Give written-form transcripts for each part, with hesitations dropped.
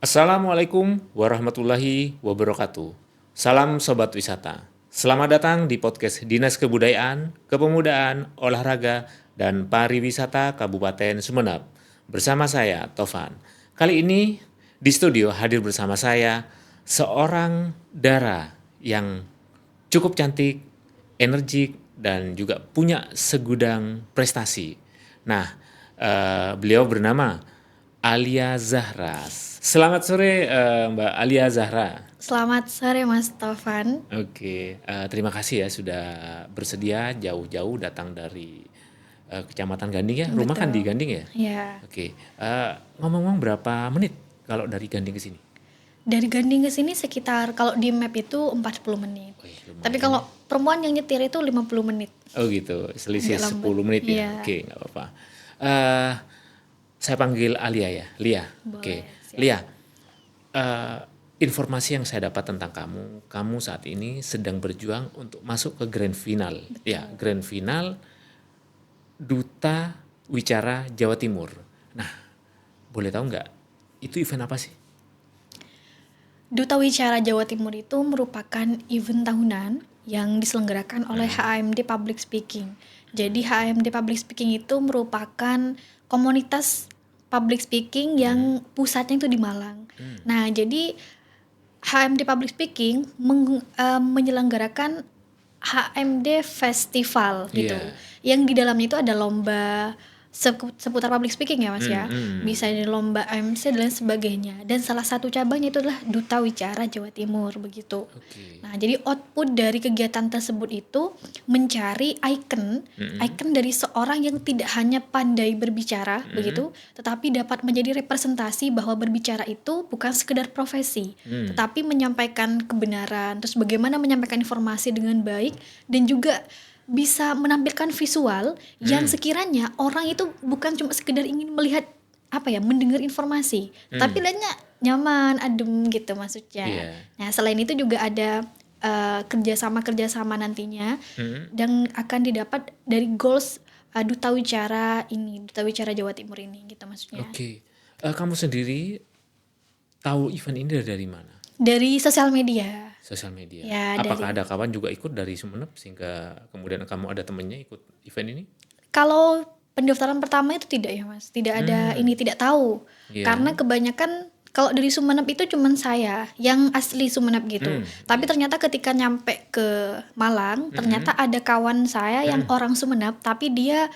Assalamualaikum warahmatullahi wabarakatuh. Salam Sobat Wisata. Selamat datang di podcast Dinas Kebudayaan, Kepemudaan, Olahraga, dan Pariwisata Kabupaten Sumeneb. Bersama saya, Tovan. Kali ini di studio hadir bersama saya seorang Dara yang cukup cantik, energik, dan juga punya segudang prestasi. Nah, beliau bernama Alia Zahra. Selamat sore Mbak Alia Zahra. Selamat sore Mas Tovan. Oke, terima kasih ya sudah bersedia jauh-jauh datang dari Kecamatan Ganding ya. Rumah kan di Betul. Ganding ya? Ya, Oke, ngomong-ngomong berapa menit kalau dari Ganding ke sini? dari Ganding ke sini sekitar kalau di map itu 40 menit. Wih, Tapi lumayan. kalau perempuan yang nyetir itu 50 menit. Oh gitu, selisih Agak lambat. 10 menit ya? Iya. Oke, nggak apa-apa. Eh, saya panggil Alia ya, Lia. Oke, Boleh, siap. Lia. Informasi yang saya dapat tentang kamu saat ini sedang berjuang untuk masuk ke Grand Final. Ya, Grand Final Duta Wicara Jawa Timur. Nah, boleh tahu nggak itu event apa sih? Duta Wicara Jawa Timur itu merupakan event tahunan yang diselenggarakan oleh HMD Public Speaking. Jadi HMD Public Speaking itu merupakan komunitas public speaking yang pusatnya itu di Malang. Nah, jadi HMD Public Speaking menyelenggarakan HMD Festival gitu. Iya. Yang di dalamnya itu ada lomba seputar public speaking ya Mas ya. Bisa ada lomba MC dan lain sebagainya. Dan salah satu cabangnya itu adalah Duta Wicara Jawa Timur begitu. Oke. Nah, jadi output dari kegiatan tersebut itu mencari icon dari seorang yang tidak hanya pandai berbicara begitu, tetapi dapat menjadi representasi bahwa berbicara itu bukan sekedar profesi, tetapi menyampaikan kebenaran, terus bagaimana menyampaikan informasi dengan baik dan juga bisa menampilkan visual yang sekiranya orang itu bukan cuma sekedar ingin melihat mendengar informasi, tapi lihatnya nyaman, adem gitu maksudnya. Iya. Nah, selain itu juga ada kerjasama nantinya dan akan didapat dari goals Duta Wicara Jawa Timur ini gitu maksudnya. Oke. Kamu sendiri tahu event ini dari mana? Dari sosial media. Sosial media. Ya, Apakah ada kawan juga ikut dari Sumeneb sehingga kemudian kamu ada temennya ikut event ini? Kalau pendaftaran pertama itu tidak ya Mas, tidak ada tidak tahu. Iya. Karena kebanyakan kalau dari Sumeneb itu cuman saya yang asli Sumeneb gitu. Tapi ternyata ketika nyampe ke Malang, ternyata ada kawan saya yang orang Sumeneb tapi dia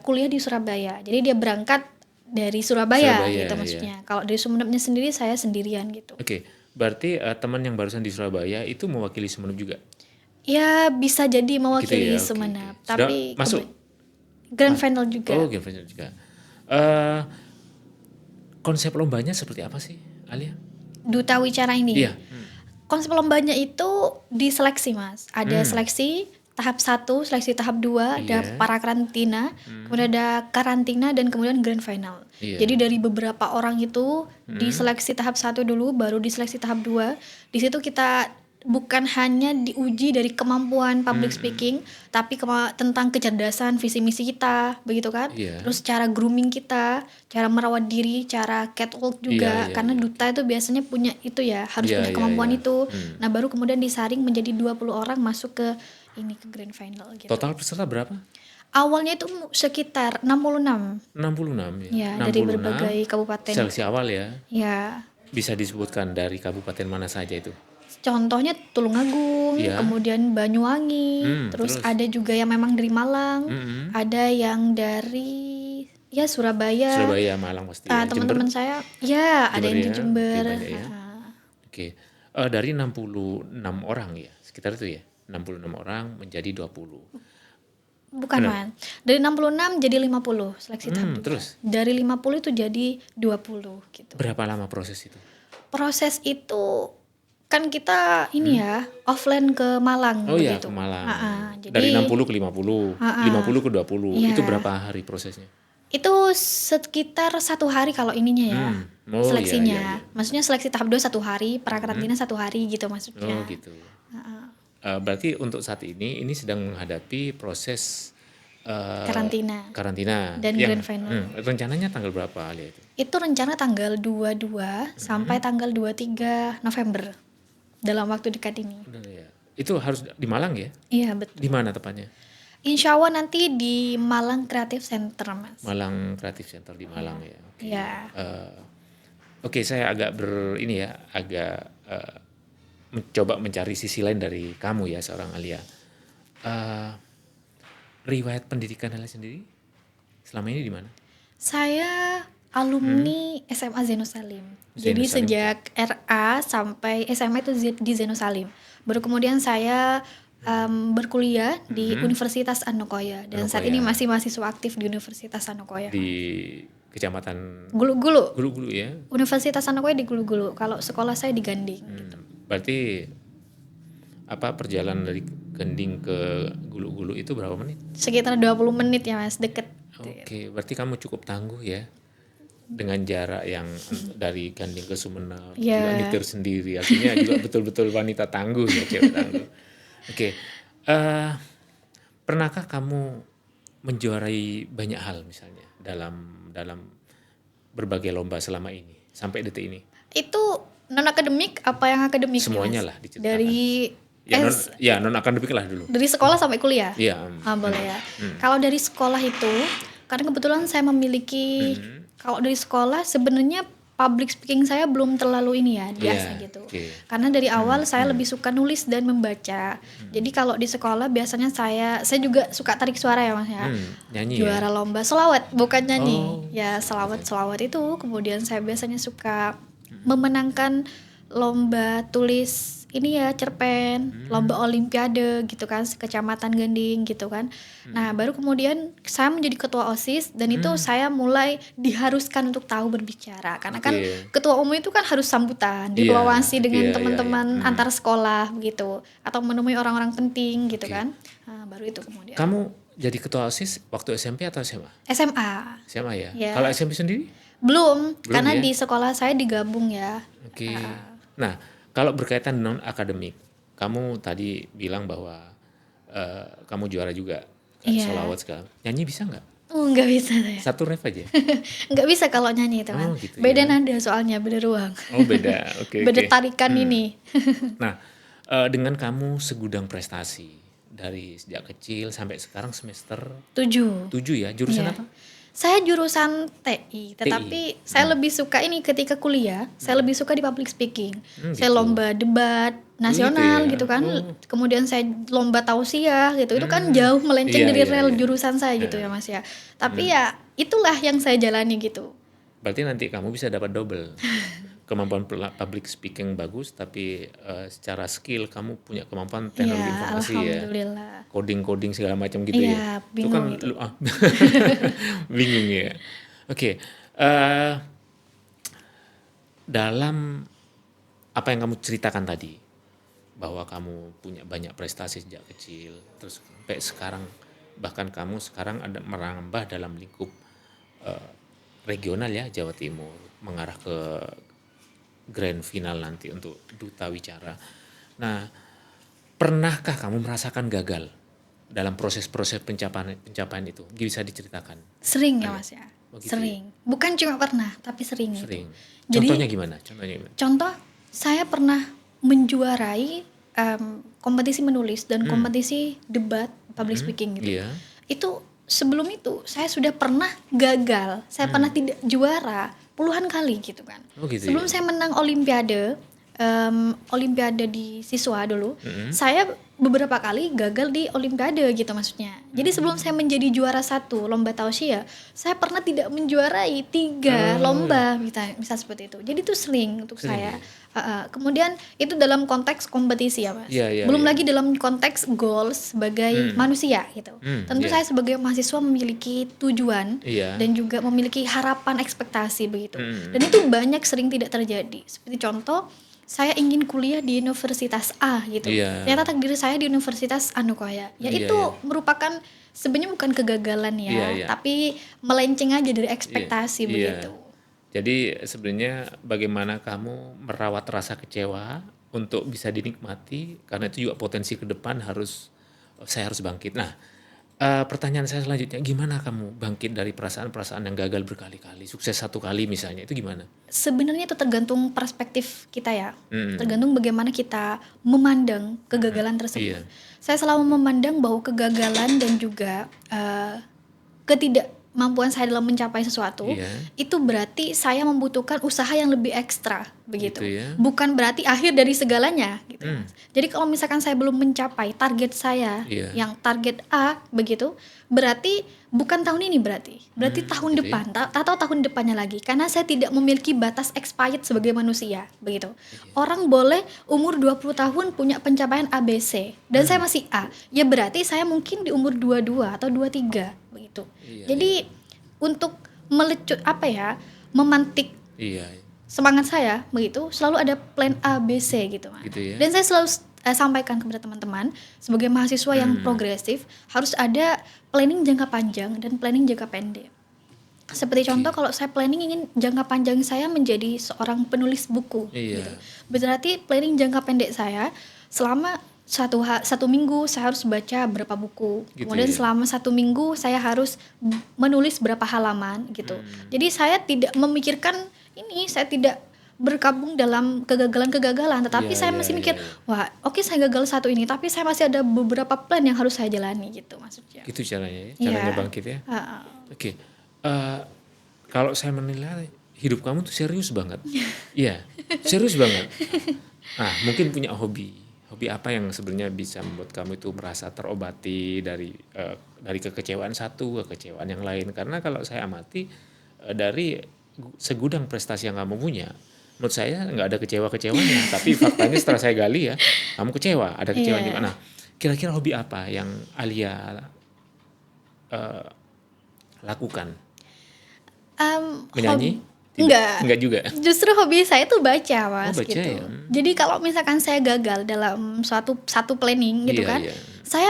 kuliah di Surabaya. Jadi dia berangkat dari Surabaya Surabaya, gitu iya. maksudnya. Kalau dari Sumenebnya sendiri saya sendirian gitu. Oke, berarti teman yang barusan di Surabaya itu mewakili Sumeneb juga? Ya bisa jadi mewakili Gitu ya, oke, Sumeneb, oke. Sudah tapi masuk? Grand Final juga. Oh, Grand Final juga. Eh, konsep lombanya seperti apa sih, Alia? Duta Wicara ini. Iya. Konsep lombanya itu diseleksi Mas. Ada seleksi tahap 1, seleksi tahap 2, ada Iya. para karantina, kemudian ada karantina dan kemudian grand final. Iya. Jadi dari beberapa orang itu diseleksi tahap 1 dulu, baru diseleksi tahap 2. Di situ kita bukan hanya diuji dari kemampuan public speaking, tapi tentang kecerdasan visi misi kita, begitu kan? Iya. Terus cara grooming kita, cara merawat diri, cara catwalk juga, Iya, karena duta itu biasanya punya itu ya, harus Iya, punya iya, kemampuan iya. itu. Nah, baru kemudian disaring menjadi 20 orang masuk ke grand final gitu. Total peserta berapa? Awalnya itu sekitar 66 66 ya. ya, dari 66. berbagai kabupaten. Seleksi awal ya. Ya, Bisa disebutkan dari kabupaten mana saja itu? contohnya Tulungagung, Iya. kemudian Banyuwangi, terus Terus? ada juga yang memang dari Malang, ada yang dari Surabaya. Surabaya, Malang pasti. Ya. Teman-teman saya ya ada yang di ya? Jember. Oke, banyak ya. Oke. Dari 66 orang ya, sekitar itu ya. 66 orang menjadi 20. Bukan Man, dari 66 jadi 50 seleksi tahap 2. Terus? Dari 50 itu jadi 20 gitu. Berapa lama proses itu? Proses itu kan kita offline ke Malang Oh iya, begitu. ke Malang. Jadi Dari 60 ke 50, 50 ke 20. Iya. Itu berapa hari prosesnya? itu sekitar 1 hari kalau ininya ya. Oh, Seleksinya. iya. Maksudnya seleksi tahap 2 1 hari, pra-karantina 1 hari gitu maksudnya. Oh gitu. Berarti untuk saat ini sedang menghadapi proses Karantina karantina dan yang grand final. rencananya tanggal berapa Alia itu? Itu rencana tanggal 22 sampai tanggal 23 November. Dalam waktu dekat ini. Udah ya. Itu harus di Malang ya? Iya, betul. Di mana tepatnya? Insya Allah nanti di Malang Creative Center, Mas. Malang Creative Center di Malang ya. Oke. Iya. Oke, saya agak agak mencoba mencari sisi lain dari kamu ya, seorang Alia. Eh, Riwayat pendidikan Alia sendiri selama ini di mana? Saya alumni SMA Zainul Salim. Jadi Salim. sejak RA sampai SMA itu di Zainul Salim. Baru kemudian saya berkuliah di Universitas Anokoya dan saat ini masih mahasiswa aktif di Universitas Anokoya. Di Kecamatan Gulu-Gulu. Gulu-Gulu ya. Universitas Anokoya di Gulu-Gulu. Kalau sekolah saya di Ganding. Berarti apa perjalanan dari Gending ke Gulu-Gulu itu berapa menit? Sekitar 20 menit ya, Mas, deket. Oke, berarti kamu cukup tangguh ya. Dengan jarak yang dari Ganding ke Sumeneb, juga nyetir sendiri, artinya juga betul-betul wanita tangguh ya, cewek tangguh. Oke, pernahkah kamu menjuarai banyak hal misalnya dalam berbagai lomba selama ini sampai detik ini? Itu non akademik apa yang akademik? Semuanya Mas? lah diceritakan. Dari non akademik lah dulu. Dari sekolah sampai kuliah? Iya. Boleh ya. Kalau dari sekolah itu, karena kebetulan saya memiliki, kalau dari sekolah sebenarnya public speaking saya belum terlalu ini ya, biasa gitu. Okay. Karena dari awal saya lebih suka nulis dan membaca. Jadi kalau di sekolah biasanya saya juga suka tarik suara ya, Mas ya. Nyanyi Juara lomba selawat, bukan nyanyi. Oh. Ya selawat itu. Kemudian saya biasanya suka memenangkan lomba tulis ini ya, cerpen, lomba olimpiade gitu kan, kecamatan Gending gitu kan. Nah, baru kemudian saya menjadi ketua OSIS dan itu saya mulai diharuskan untuk tahu berbicara. Karena kan ketua umum itu kan harus sambutan, dibawahi dengan teman-teman antar sekolah begitu, atau menemui orang-orang penting gitu kan. Nah, baru itu kemudian. Kamu jadi ketua OSIS waktu SMP atau SMA? SMA. SMA ya. Ya. Kalau SMP sendiri? Belum karena ya? di sekolah saya digabung ya. Oke. Nah, kalau berkaitan non akademik, kamu tadi bilang bahwa kamu juara juga sholawat segala. Nyanyi bisa nggak? Nggak bisa saya. Satu ref aja. Nggak bisa kalau nyanyi itu kan. Gitu beda ya. nada soalnya, beda ruang. Oh beda. Oke. Beda tarikan ini. Nah, dengan kamu segudang prestasi dari sejak kecil sampai sekarang semester 7 ya, jurusan apa? Saya jurusan TI, tetapi saya lebih suka ini ketika kuliah, saya lebih suka di public speaking. Saya lomba debat nasional gitu kan. Kemudian saya lomba tausiah gitu. Itu kan jauh melenceng dari rel jurusan saya gitu ya, Mas ya. Tapi ya itulah yang saya jalani gitu. Berarti nanti kamu bisa dapat double. Kemampuan public speaking bagus, tapi secara skill kamu punya kemampuan teknologi informasi ya. Alhamdulillah. Coding segala macam gitu ya. Bingung itu kan bingung ya. Oke. Dalam apa yang kamu ceritakan tadi, bahwa kamu punya banyak prestasi sejak kecil, terus sampai sekarang, bahkan kamu sekarang ada merambah dalam lingkup regional ya, Jawa Timur, mengarah ke grand final nanti untuk duta wicara. Nah, pernahkah kamu merasakan gagal dalam proses-proses pencapaian itu? Bisa diceritakan? Sering ya, Mas ya. Gitu sering. Ya? Bukan cuma pernah, tapi sering. Sering. Gitu. Contohnya gimana? Contoh, saya pernah menjuarai kompetisi menulis dan kompetisi debat public speaking gitu. Iya. Itu sebelum itu saya sudah pernah gagal. Saya pernah tidak juara puluhan kali gitu kan. Gitu sebelum saya menang olimpiade di siswa dulu, saya beberapa kali gagal di olimpiade gitu maksudnya. Jadi sebelum saya menjadi juara 1 lomba tausiah, saya pernah tidak menjuarai 3 lomba bisa seperti itu. Jadi itu sering untuk saya. Kemudian itu dalam konteks kompetisi ya, Mas. Belum lagi dalam konteks goals sebagai manusia gitu. Tentu saya sebagai mahasiswa memiliki tujuan dan juga memiliki harapan ekspektasi begitu. Dan itu banyak sering tidak terjadi. Seperti contoh, saya ingin kuliah di Universitas A gitu. Ternyata takdir saya di Universitas Anokoya. Itu merupakan sebenarnya bukan kegagalan ya, tapi melenceng aja dari ekspektasi begitu. Jadi sebenarnya bagaimana kamu merawat rasa kecewa untuk bisa dinikmati, karena itu juga potensi ke depan saya harus bangkit. Nah, Pertanyaan saya selanjutnya, gimana kamu bangkit dari perasaan-perasaan yang gagal berkali-kali, sukses satu kali misalnya, itu gimana? Sebenarnya itu tergantung perspektif kita ya. Mhm, Tergantung bagaimana kita memandang kegagalan tersebut. iya Saya selalu memandang bahwa kegagalan dan juga ketidakmampuan saya dalam mencapai sesuatu iya, itu berarti saya membutuhkan usaha yang lebih ekstra gitu begitu. ya. Bukan berarti akhir dari segalanya gitu. Mmm, Jadi kalau misalkan saya belum mencapai target saya iya, yang target A begitu, berarti bukan tahun ini berarti tahun gitu ya. depan atau tahun depannya lagi karena saya tidak memiliki batas expired sebagai manusia begitu. Iya, Orang boleh umur 20 tahun punya pencapaian ABC dan saya masih A. Ya berarti saya mungkin di umur 22 atau 23 begitu. iya iya, Jadi untuk melecut memantik iya, semangat saya begitu selalu ada plan A B C gitu Mas. gitu ya. Dan saya selalu sampaikan kepada teman-teman sebagai mahasiswa yang Mmm, progresif harus ada planning jangka panjang dan planning jangka pendek. Seperti contoh oke, kalau saya planning ingin jangka panjang saya menjadi seorang penulis buku gitu. iya, Berarti planning jangka pendek saya selama satu minggu saya harus baca berapa buku. gitu Kemudian ya. selama satu minggu saya harus menulis berapa halaman gitu. Mmm, Jadi saya tidak memikirkan ini, saya tidak berkabung dalam kegagalan-kegagalan, tetapi iya saya iya masih iya mikir, iya, wah oke saya gagal satu ini, tapi saya masih ada beberapa plan yang harus saya jalani gitu maksudnya. gitu caranya ya, caranya Iya. bangkit ya. Heeh. Oke, eee, kalau saya menilai hidup kamu tuh serius banget. Iya, serius banget. Nah, mungkin punya hobi. Hobi apa yang sebenarnya bisa membuat kamu itu merasa terobati dari kekecewaan satu ke kekecewaan yang lain? Karena kalau saya amati, dari segudang prestasi yang kamu punya, menurut saya nggak ada kecewa-kecewanya. Tapi faktanya setelah saya gali ya, kamu kecewa, ada kecewaan juga. Iya. Nah, kira-kira hobi apa yang Alia, eee, lakukan? Hobi Menyanyi? Tidak? enggak, Enggak juga? justru hobi saya tuh baca Oh Mas baca gitu. ya? Jadi kalau misalkan saya gagal dalam suatu satu planning gitu Iya kan, iya. saya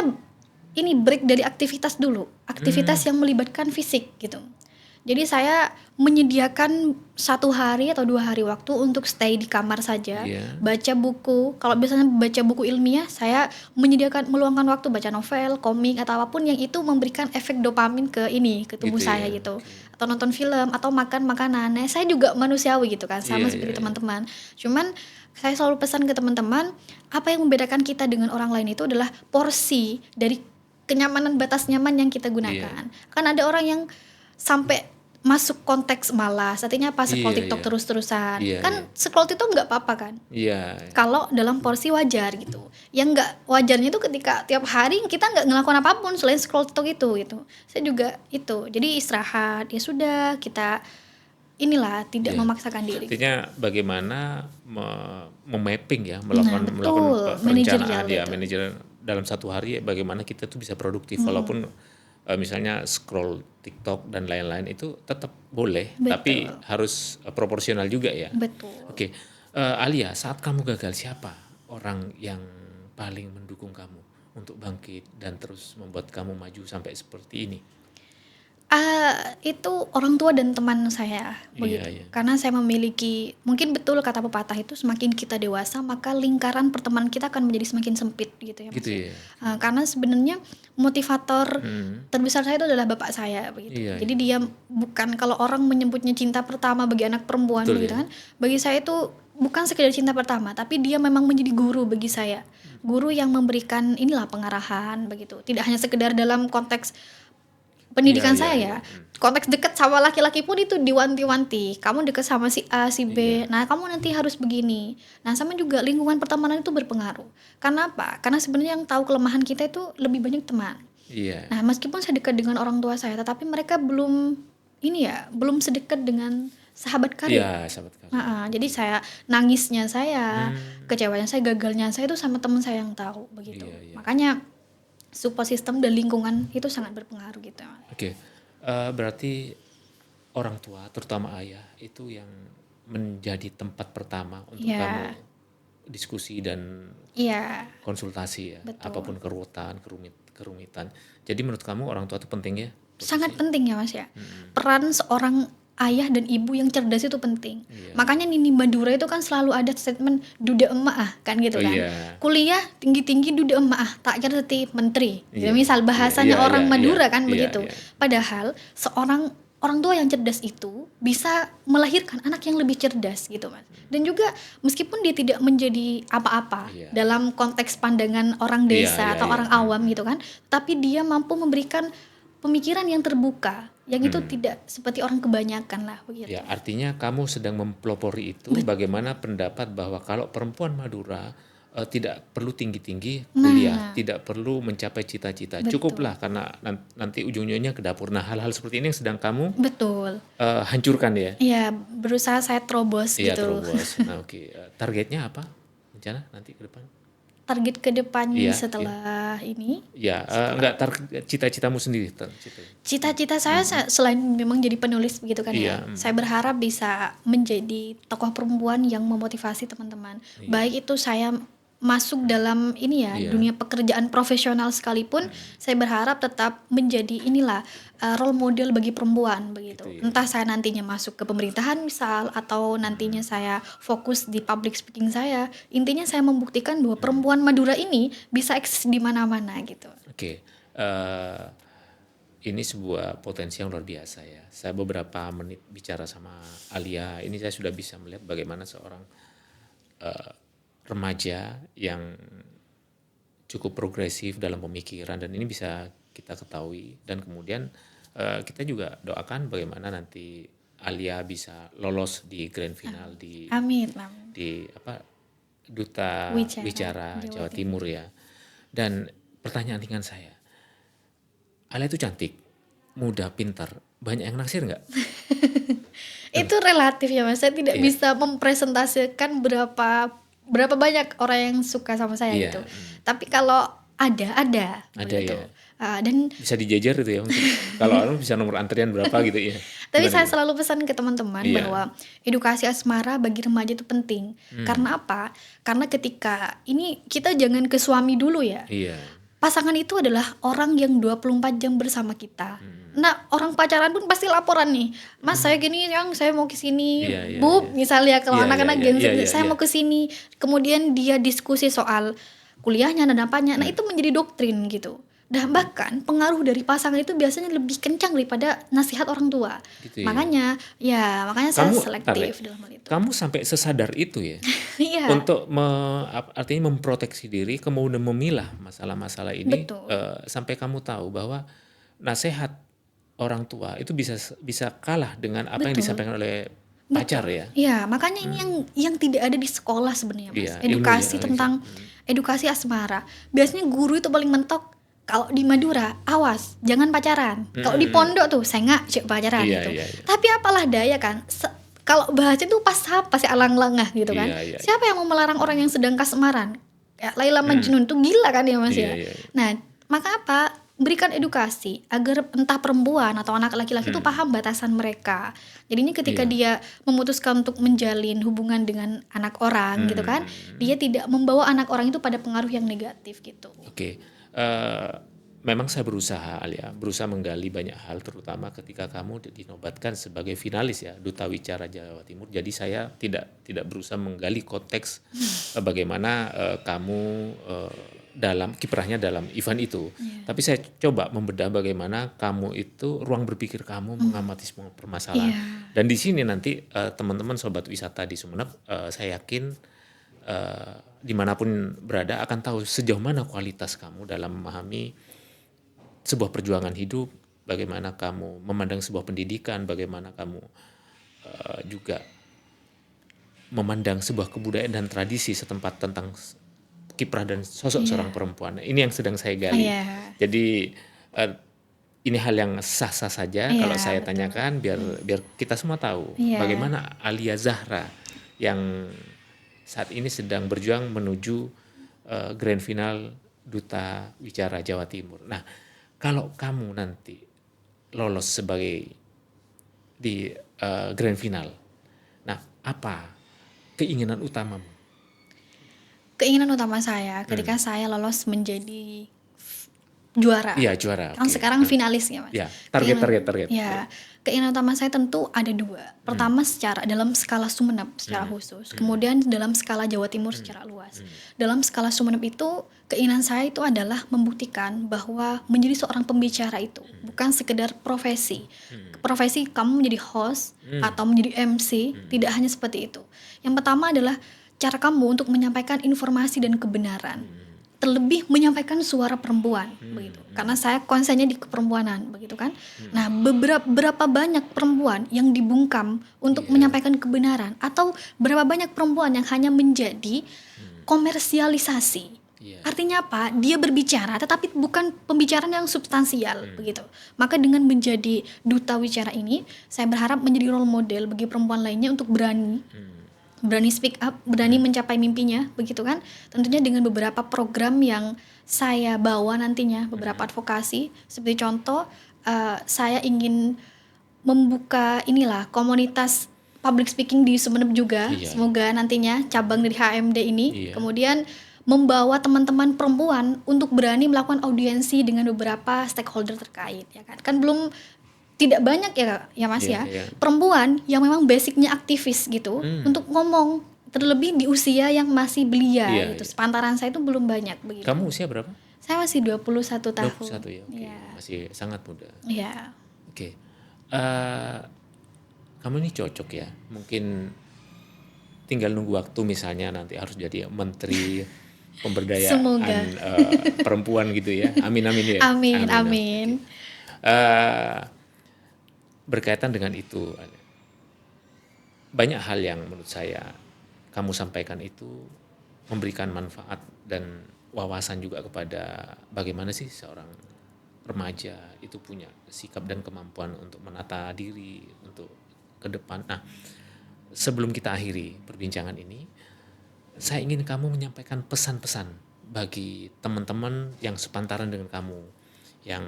ini break dari aktivitas dulu, Mmm, aktivitas yang melibatkan fisik gitu. Jadi saya menyediakan 1 hari atau 2 hari waktu untuk stay di kamar saja, iya, baca buku. Kalau biasanya baca buku ilmiah, saya meluangkan waktu baca novel, komik atau apapun yang itu memberikan efek dopamin ke tubuh gitu saya ya? gitu. Oke. Atau nonton film atau makan makanan. Nah, saya juga manusiawi gitu kan, sama Iya iya seperti iya. teman-teman. Cuman saya selalu pesan ke teman-teman, apa yang membedakan kita dengan orang lain itu adalah porsi dari kenyamanan batas nyaman yang kita Iya. gunakan. Kan ada orang yang sampai masuk konteks malas, artinya apa scroll Iya TikTok iya. terus-terusan. Iya iya. Kan scroll TikTok nggak apa-apa kan? Iya. Kalau dalam porsi wajar gitu. Yang nggak wajarnya itu ketika tiap hari kita nggak ngelakuin apapun selain scroll TikTok itu gitu. Saya juga itu. Jadi istirahat, ya sudah kita inilah tidak Iya. memaksakan diri. Artinya bagaimana me-mapping ya, Nah, melakukan betul, perencanaan manajerial ya, itu. manajer dalam satu hari bagaimana kita tuh bisa produktif Hmm, walaupun, misalnya scroll TikTok dan lain-lain itu tetap boleh, tapi betul, harus, proporsional juga ya. betul. Oke, Alia, saat kamu gagal siapa orang yang paling mendukung kamu untuk bangkit dan terus membuat kamu maju sampai seperti ini? Itu orang tua dan teman saya, Iya begitu. iya, Karena saya memiliki mungkin betul kata pepatah itu semakin kita dewasa maka lingkaran pertemanan kita akan menjadi semakin sempit gitu ya gitu Mas ya. ya? Karena sebenarnya motivator Mhm, terbesar saya itu adalah bapak saya begitu. iya Jadi iya, dia bukan kalau orang menyebutnya cinta pertama bagi anak perempuan betul begitu ya? kan. Bagi saya itu bukan sekedar cinta pertama, tapi dia memang menjadi guru bagi saya. Guru yang memberikan inilah pengarahan begitu. Tidak hanya sekedar dalam konteks Iya pendidikan iya saya iya, ya, konteks deket sama laki-laki pun itu diwanti-wanti, kamu deket sama si A, si iya B, nah kamu nanti harus begini. Nah sama juga lingkungan pertemanan itu berpengaruh. Karena apa? Karena sebenarnya yang tahu kelemahan kita itu lebih banyak teman. iya Nah meskipun saya dekat dengan orang tua saya, tetapi mereka belum sedekat dengan sahabat karib. iya, sahabat karib. Jadi saya nangisnya saya, Mmm, kecewanya saya, gagalnya saya itu sama teman saya yang tahu begitu. iya iya. Makanya support system dan lingkungan itu sangat berpengaruh gitu. Oke, berarti orang tua terutama ayah itu yang menjadi tempat pertama untuk kamu Iya, diskusi dan iya, konsultasi ya, betul. apapun kerumitan. Jadi menurut kamu orang tua itu penting ya Sangat posisinya? penting ya Mas ya. Mhm, Peran seorang ayah dan ibu yang cerdas itu penting. Iya. Makanya Nini Madura itu kan selalu ada statement duda emak kan gitu Oh, kan. iya. Kuliah tinggi-tinggi duda emak tak kira teti menteri. Gitu. Iya. Misal bahasanya Iya, orang iya, Madura iya, kan iya, begitu. iya. Padahal orang tua yang cerdas itu bisa melahirkan anak yang lebih cerdas gitu Mas. Dan juga meskipun dia tidak menjadi apa-apa Iya. dalam konteks pandangan orang Iya, desa iya, atau iya. orang awam gitu kan, tapi dia mampu memberikan pemikiran yang terbuka, yang itu tidak seperti orang kebanyakan lah begitu. Ya, artinya kamu sedang mempelopori itu bagaimana pendapat bahwa kalau perempuan Madura tidak perlu tinggi-tinggi kuliah, tidak perlu mencapai cita-cita, Betul. cukuplah karena nanti ujung-ujungnya ke dapur. Nah, hal-hal seperti ini yang sedang kamu Betul. hancurkan ya? Iya, berusaha saya terobos Iya, gitu. terobos. Nah, oke. Targetnya apa? Rencana nanti ke depan? Target ke depannya Iya, setelah ini, Ya, enggak cita-citamu sendiri. cita-cita saya selain memang jadi penulis begitu kan Iya, ya, saya berharap bisa menjadi tokoh perempuan yang memotivasi teman-teman. Baik itu saya masuk dalam ini ya, Iya. dunia pekerjaan profesional sekalipun, saya berharap tetap menjadi inilah role model bagi perempuan begitu. Gitu ya. Entah saya nantinya masuk ke pemerintahan misal, atau nantinya saya fokus di public speaking saya. Intinya saya membuktikan bahwa perempuan Madura ini bisa eksis di mana-mana gitu. Oke, ini sebuah potensi yang luar biasa ya. Saya beberapa menit bicara sama Alia, ini saya sudah bisa melihat bagaimana seorang remaja yang cukup progresif dalam pemikiran, dan ini bisa kita ketahui. Dan kemudian kita juga doakan bagaimana nanti Alia bisa lolos di grand final di Amin. Duta Wicara Jawa Timur ya. Dan pertanyaan ringan saya, Alia itu cantik, muda, pintar, banyak yang naksir nggak? Itu relatif ya Mas, saya tidak bisa mempresentasikan berapa banyak orang yang suka sama saya gitu. Tapi kalau ada gitu. Ya. Dan Bisa dijejer itu ya mungkin. Kalau bisa nomor antrian berapa gitu ya. tapi saya selalu pesan ke teman-teman bahwa edukasi asmara bagi remaja itu penting. Karena apa? Karena ketika ini kita jangan ke suami dulu ya. Iya. Pasangan itu adalah orang yang 24 jam bersama kita. Nah, orang pacaran pun pasti laporan nih. Mas, saya gini, yang saya mau ke sini. Bu, misalnya kalau anak-anak Gen Z, saya mau ke sini. Kemudian dia diskusi soal kuliahnya dan apanya. Nah, itu menjadi doktrin gitu. Dan bahkan pengaruh dari pasangan itu biasanya lebih kencang daripada nasihat orang tua. Gitu ya. Makanya saya selektif dalam hal itu. Kamu sampai sesadar itu ya? Iya. Untuk artinya memproteksi diri, kemudian memilah masalah-masalah ini. Sampai kamu tahu bahwa nasihat orang tua itu bisa kalah dengan apa yang disampaikan oleh pacar ya. Iya, makanya ini yang tidak ada di sekolah sebenarnya Mas. Edukasi tentang edukasi asmara. Biasanya guru itu paling mentok. Kalau di Madura, awas, jangan pacaran. Kalau di pondok tuh, saya nggak cek pacaran gitu. Tapi apalah daya kan, kalau bahasa itu pasti alang-langah gitu kan. Siapa yang mau melarang orang yang sedang kasmaran? Ya, Laila Majnun tuh gila kan ya Mas ya. Nah, maka apa? Berikan edukasi agar entah perempuan atau anak laki-laki itu paham batasan mereka. Jadinya ketika dia memutuskan untuk menjalin hubungan dengan anak orang gitu kan, dia tidak membawa anak orang itu pada pengaruh yang negatif gitu. Oke. Memang saya berusaha menggali banyak hal, terutama ketika kamu dinobatkan sebagai finalis ya Duta Wicara Jawa Timur. Jadi saya tidak berusaha menggali konteks bagaimana kamu dalam kiprahnya dalam event itu. Tapi saya coba membedah bagaimana kamu itu ruang berpikir kamu mengamati semua permasalahan. Dan di sini nanti teman-teman sobat wisata di Sumeneb, saya yakin dimanapun berada akan tahu sejauh mana kualitas kamu dalam memahami sebuah perjuangan hidup, bagaimana kamu memandang sebuah pendidikan, bagaimana kamu juga memandang sebuah kebudayaan dan tradisi setempat tentang kiprah dan sosok seorang perempuan. Ini yang sedang saya gali. Jadi ini hal yang sah-sah saja kalau saya tanyakan biar kita semua tahu bagaimana Alia Zahra yang saat ini sedang berjuang menuju grand final Duta Wicara Jawa Timur. Nah, kalau kamu nanti lolos sebagai di grand final, nah apa keinginan utamamu? Keinginan utama saya ketika saya lolos menjadi juara. Iya, juara. Kan Oke. sekarang finalisnya, Mas. Ya, target. Ya, keinginan utama saya tentu ada dua. Pertama secara dalam skala Sumeneb secara khusus, kemudian dalam skala Jawa Timur secara luas. Dalam skala Sumeneb itu keinginan saya itu adalah membuktikan bahwa menjadi seorang pembicara itu bukan sekedar profesi. Profesi kamu menjadi host atau menjadi MC, tidak hanya seperti itu. Yang pertama adalah cara kamu untuk menyampaikan informasi dan kebenaran. Terlebih menyampaikan suara perempuan begitu, karena saya konsennya di keperempuanan begitu kan. Nah, berapa banyak perempuan yang dibungkam untuk menyampaikan kebenaran, atau berapa banyak perempuan yang hanya menjadi komersialisasi. Artinya apa? Dia berbicara tetapi bukan pembicaraan yang substansial begitu. Maka dengan menjadi duta wicara ini, saya berharap menjadi role model bagi perempuan lainnya untuk berani speak up, berani mencapai mimpinya, begitu kan? Tentunya dengan beberapa program yang saya bawa nantinya, beberapa advokasi. Seperti contoh, saya ingin membuka komunitas public speaking di Sumeneb juga. Semoga nantinya cabang dari HMD ini, kemudian membawa teman-teman perempuan untuk berani melakukan audiensi dengan beberapa stakeholder terkait, ya kan? Kan belum tidak banyak ya Mas perempuan yang memang basicnya aktivis gitu untuk ngomong, terlebih di usia yang masih belia gitu. Sepantaran saya itu belum banyak begitu. Kamu usia berapa? Saya masih 21 tahun. 21 ya, oke. Masih sangat muda. Iya. Oke. Kamu ini cocok ya, mungkin tinggal nunggu waktu, misalnya nanti harus jadi menteri pemberdayaan perempuan gitu ya. Amin ya. Amin. Berkaitan dengan itu, banyak hal yang menurut saya kamu sampaikan itu memberikan manfaat dan wawasan juga kepada bagaimana sih seorang remaja itu punya sikap dan kemampuan untuk menata diri untuk ke depan. Nah, sebelum kita akhiri perbincangan ini, saya ingin kamu menyampaikan pesan-pesan bagi teman-teman yang sepantaran dengan kamu, yang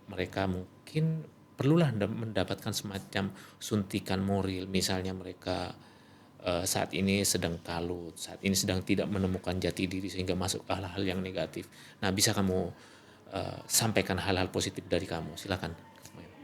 mereka mungkin perlulah mendapatkan semacam suntikan moral. Misalnya mereka saat ini sedang kalut, saat ini sedang tidak menemukan jati diri sehingga masuk ke hal-hal yang negatif. Nah, bisa kamu sampaikan hal-hal positif dari kamu, silakan.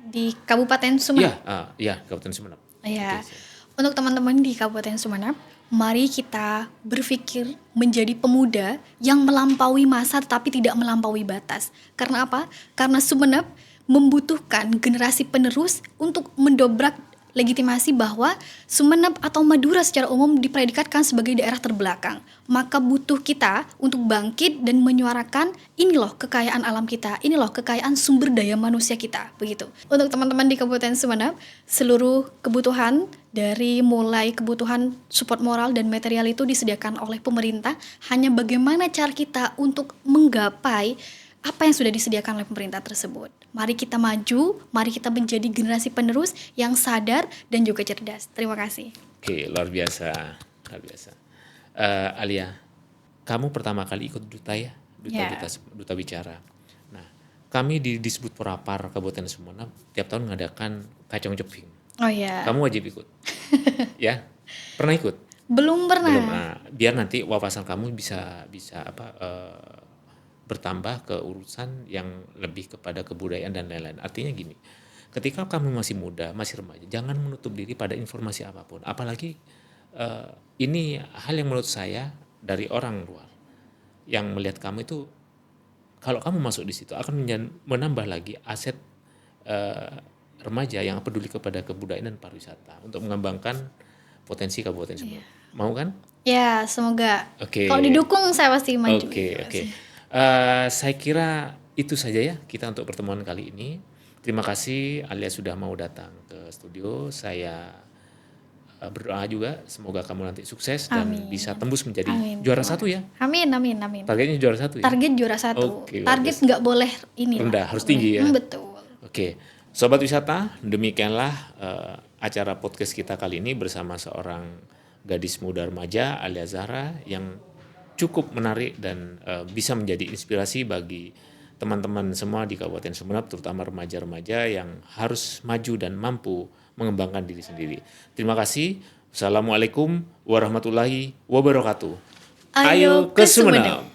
Di Kabupaten Sumeneb? Iya, Kabupaten Sumeneb. Iya. Untuk teman-teman di Kabupaten Sumeneb, mari kita berpikir menjadi pemuda yang melampaui masa tetapi tidak melampaui batas. Karena apa? Karena Sumeneb membutuhkan generasi penerus untuk mendobrak legitimasi bahwa Sumeneb atau Madura secara umum dipredikatkan sebagai daerah terbelakang. Maka butuh kita untuk bangkit dan menyuarakan, ini loh kekayaan alam kita, ini loh kekayaan sumber daya manusia kita, begitu. Untuk teman-teman di Kabupaten Sumeneb, seluruh kebutuhan dari mulai kebutuhan support moral dan material itu disediakan oleh pemerintah. Hanya bagaimana cara kita untuk menggapai apa yang sudah disediakan oleh pemerintah tersebut. Mari kita maju, mari kita menjadi generasi penerus yang sadar dan juga cerdas. Terima kasih. Oke, luar biasa. Alia, kamu pertama kali ikut duta ya? Duta bicara. Nah, kami di Disbud Porapar Kabupaten Sumeneb tiap tahun mengadakan kacang jeping. Oh iya. Kamu wajib ikut. Ya? Pernah ikut? Belum pernah. Nah, biar nanti wawasan kamu bisa bertambah ke urusan yang lebih kepada kebudayaan dan lain-lain. Artinya gini, ketika kamu masih muda, masih remaja, jangan menutup diri pada informasi apapun. Apalagi ini hal yang menurut saya dari orang luar yang melihat kamu itu, kalau kamu masuk di situ akan menambah lagi aset remaja yang peduli kepada kebudayaan dan pariwisata untuk mengembangkan potensi Kabupaten Sumeneb. Mau kan? Ya, semoga. Oke. Kalau didukung saya pasti maju. Oke. Saya kira itu saja ya kita untuk pertemuan kali ini. Terima kasih Alia sudah mau datang ke studio. Saya berdoa juga semoga kamu nanti sukses dan bisa tembus menjadi juara 1 ya. Amin. Targetnya juara 1 ya? Target juara 1. Oke, target nggak boleh ini rendah, harus tinggi ya. Betul. Oke, Sobat Wisata, demikianlah acara podcast kita kali ini bersama seorang gadis muda remaja Alia Zahra yang cukup menarik dan bisa menjadi inspirasi bagi teman-teman semua di Kabupaten Sumeneb, terutama remaja-remaja yang harus maju dan mampu mengembangkan diri sendiri. Terima kasih. Assalamualaikum warahmatullahi wabarakatuh. Ayo ke Sumeneb.